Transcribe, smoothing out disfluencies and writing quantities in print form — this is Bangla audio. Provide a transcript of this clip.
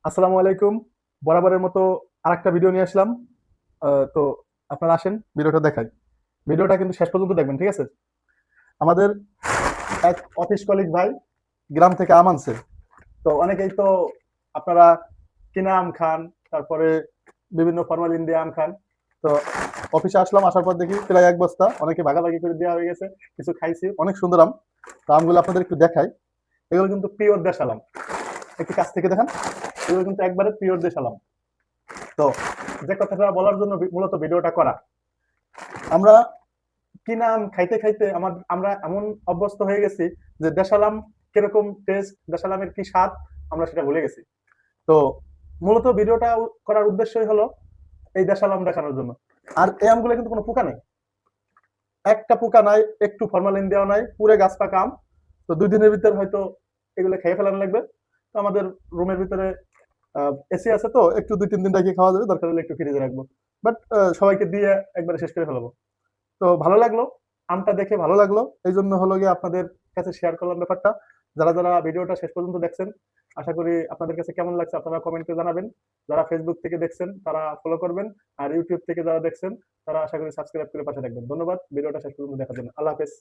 আসসালামু আলাইকুম। বরাবরের মতো আরেকটা ভিডিও নিয়ে আসলাম। তো আপনারা আসেন ভিডিওটা দেখাই। ভিডিওটা কিন্তু শেষ পর্যন্ত দেখবেন, ঠিক আছে? আমাদের এক অফিস কলিগ ভাই গ্রাম থেকে আম আনছে। তো অনেকেই তো আপনারা কিনা আম খান, তারপরে বিভিন্ন ফরমালিন দিয়ে আম খান। তো অফিসে আসলাম, আসার পর দেখি প্রায় এক বস্তা অনেকে ভাগাভাগি করে দেওয়া হয়ে গেছে। কিছু খাইছি, অনেক সুন্দর আম। তো আমগুলো আপনাদের একটু দেখাই। এগুলো কিন্তু পিওর দেশাল আম। একটু কাছ থেকে দেখান। এগুলো কিন্তু একবারে পিওর দেশাল আম। তো যে কথাটা বলার জন্য মূলত ভিডিওটা করা, আমরা কিনা আম খাইতে খাইতে আমরা এমন অভ্যস্ত হয়ে গেছি যে দেশাল আম কিরকম টেস্ট, দেশাল আমের কি স্বাদ, আমরা সেটা ভুলে গেছি। তো মূলত ভিডিওটা করার উদ্দেশ্যই হলো এই দেশাল আম দেখানোর জন্য। আর এই আমগুলো কিন্তু কোনো পোকা নেই, একটা পোকা নাই, একটু ফরমালিন দেওয়া নাই, পুরো গাছ পাকা আম। তো 2 দিনের ভিতর হয়তো এগুলো খেয়ে ফেলানো লাগবে। তো আমাদের রুমের ভিতরে এসি আছে, তো একটু 2-3 দিন রেখে খাওয়া যাবে, দরকার হলে একটু ফ্রিজে রাখবো। বাট সবাইকে দিয়ে একবারে শেষ করে ফেলাবো। তো ভালো লাগলো, আমটা দেখে ভালো লাগলো, এই জন্য হলো গিয়ে আপনাদের কাছে শেয়ার করলাম ব্যাপারটা। যারা যারা ভিডিওটা শেষ পর্যন্ত দেখছেন, আশা করি আপনাদের কাছে কেমন লাগছে আপনারা কমেন্টে জানাবেন। যারা ফেসবুক থেকে দেখছেন তারা ফলো করবেন, আর ইউটিউব থেকে যারা দেখছেন তারা আশা করি সাবস্ক্রাইব করে পাশে থাকবেন। ধন্যবাদ ভিডিওটা শেষ পর্যন্ত দেখার জন্য। আল্লাহ হাফেজ।